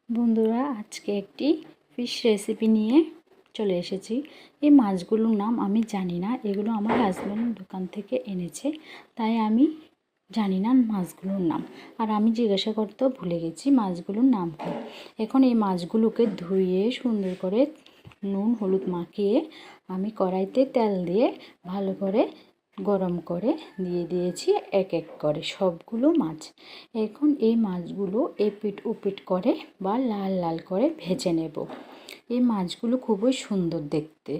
বন্ধুরা, আজকে একটি ফিশ রেসিপি নিয়ে চলে এসেছি। এই মাছগুলোর নাম আমি জানি না, এগুলো আমার হাজব্যান্ড দোকান থেকে এনেছে, তাই আমি জানি না মাছগুলোর নাম। আর আমি জিজ্ঞাসা করতেও ভুলে গেছি মাছগুলোর নাম কি। এখন এই মাছগুলোকে ধুয়ে সুন্দর করে নুন হলুদ মাখিয়ে আমি কড়াইতে তেল দিয়ে ভালো করে গরম করে দিয়ে দিয়েছি এক এক করে সবগুলো মাছ। এখন এই মাছগুলো এপিট ওপিট করে বা লাল লাল করে ভেজে নেব। এই মাছগুলো খুবই সুন্দর দেখতে।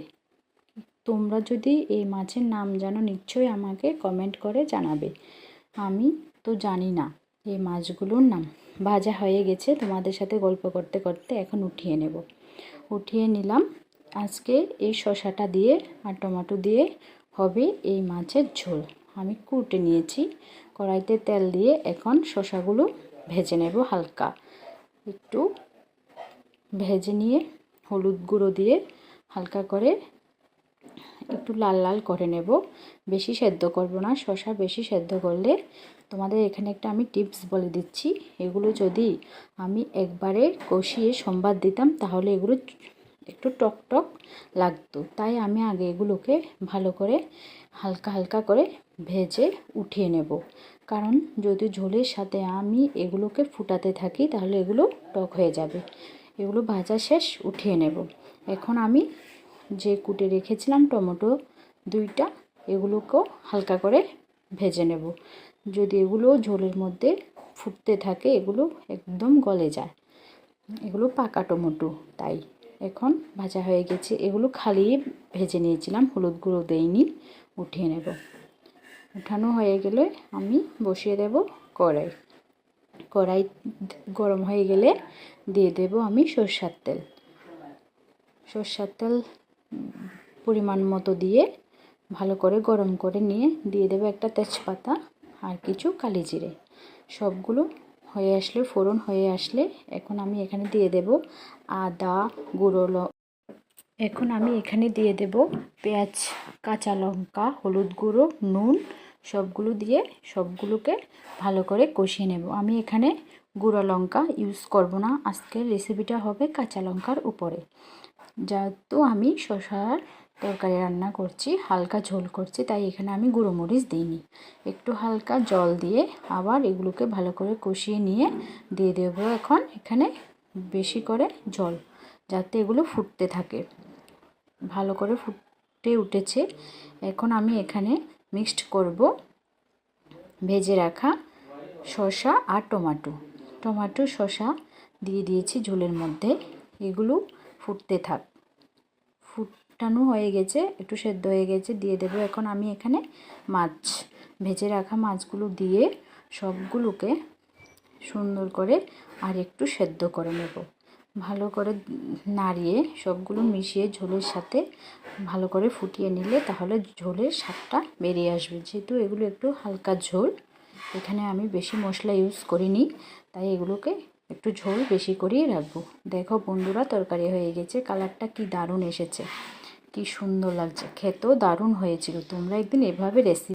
তোমরা যদি এই মাছের নাম জানো নিশ্চয়ই আমাকে কমেন্ট করে জানাবে। আমি তো জানি না এই মাছগুলোর নাম। ভাজা হয়ে গেছে, তোমাদের সাথে গল্প করতে করতে এখন উঠিয়ে নেব। উঠিয়ে নিলাম। আজকে এই শসাটা দিয়ে আর টমেটো দিয়ে হবে এই মাছের ঝোল। আমি কুটে নিয়েছি, কড়াইতে তেল দিয়ে এখন শসাগুলো ভেজে নেব। হালকা একটু ভেজে নিয়ে হলুদ গুঁড়ো দিয়ে হালকা করে একটু লাল লাল করে নেব। বেশি সেদ্ধ করব না, শসা বেশি সেদ্ধ করলে তোমাদের এখানে একটা আমি টিপস বলে দিচ্ছি। এগুলো যদি আমি একবারে কষিয়ে সম্বাদ দিতাম তাহলে এগুলো একটু টক টক লাগতো, তাই আমি আগে এগুলোকে ভালো করে হালকা হালকা করে ভেজে উঠিয়ে নেব। কারণ যদি ঝোলের সাথে আমি এগুলোকে ফুটাতে থাকি তাহলে এগুলো টক হয়ে যাবে। এগুলো ভাজা শেষ, উঠিয়ে নেব। এখন আমি যে কুটে রেখেছিলাম টমেটো দুইটা, এগুলোকেও হালকা করে ভেজে নেব। যদি এগুলো ঝোলের মধ্যে ফুটতে থাকে এগুলো একদম গলে যায়। এগুলো পাকা টমেটো, তাই এখন ভাজা হয়ে গেছে। এগুলো খালি ভেজে নিয়েছিলাম, হলুদ গুঁড়ো দেইনি। উঠিয়ে নেব। উঠানো হয়ে গেলে আমি বসিয়ে দেব কড়াই। কড়াই গরম হয়ে গেলে দিয়ে দেব আমি সরষের তেল। সরষের তেল পরিমাণ মতো দিয়ে ভালো করে গরম করে নিয়ে দিয়ে দেব একটা তেজপাতা আর কিছু কালি জিরে। সবগুলো হয়ে আসলে, ফোড়ন হয়ে আসলে এখন আমি এখানে দিয়ে দেব আদা গুঁড়ো। এখন আমি এখানে দিয়ে দেব পেঁয়াজ, কাঁচা লঙ্কা, হলুদ গুঁড়ো, নুন সবগুলো দিয়ে সবগুলোকে ভালো করে কষিয়ে নেব। আমি এখানে গুঁড়ো লঙ্কা ইউজ করব না, আজকের রেসিপিটা হবে কাঁচা লঙ্কার উপরে। যেহেতু আমি শসার তরকারি রান্না করছি, হালকা ঝোল করছি, তাই এখানে আমি গুঁড়ো মরিচ দিইনি। একটু হালকা জল দিয়ে আবার এগুলোকে ভালো করে কষিয়ে নিয়ে দিয়ে দেব এখন এখানে বেশি করে জল, যাতে এগুলো ফুটতে থাকে। ভালো করে ফুটে উঠেছে। এখন আমি এখানে মিক্সড করব ভেজে রাখা শসা আর টমেটো শসা দিয়ে দিয়েছি ঝোলের মধ্যে। এগুলো ফুটতে থাক। ফুটানো হয়ে গেছে, একটু সেদ্ধ হয়ে গেছে, দিয়ে দেব এখন আমি এখানে মাছ, ভেজে রাখা মাছগুলো দিয়ে সবগুলোকে সুন্দর করে আর একটু সেদ্ধ করে নেব। ভালো করে নাড়িয়ে সবগুলো মিশিয়ে ঝোলের সাথে ভালো করে ফুটিয়ে নিলে তাহলে ঝোলের স্বাদটা বেরিয়ে আসবে। যেহেতু এগুলো একটু হালকা ঝোল, এখানে আমি বেশি মশলা ইউজ করিনি, তাই এগুলোকে একটু ঝোল বেশি করেই রাখবো। দেখো বন্ধুরা, তরকারি হয়ে গেছে। কালারটা কি দারুণ এসেছে, কি সুন্দর লাগছে, খেতেও দারুণ হয়েছিল। তোমরা একদিন এভাবে রেসিপি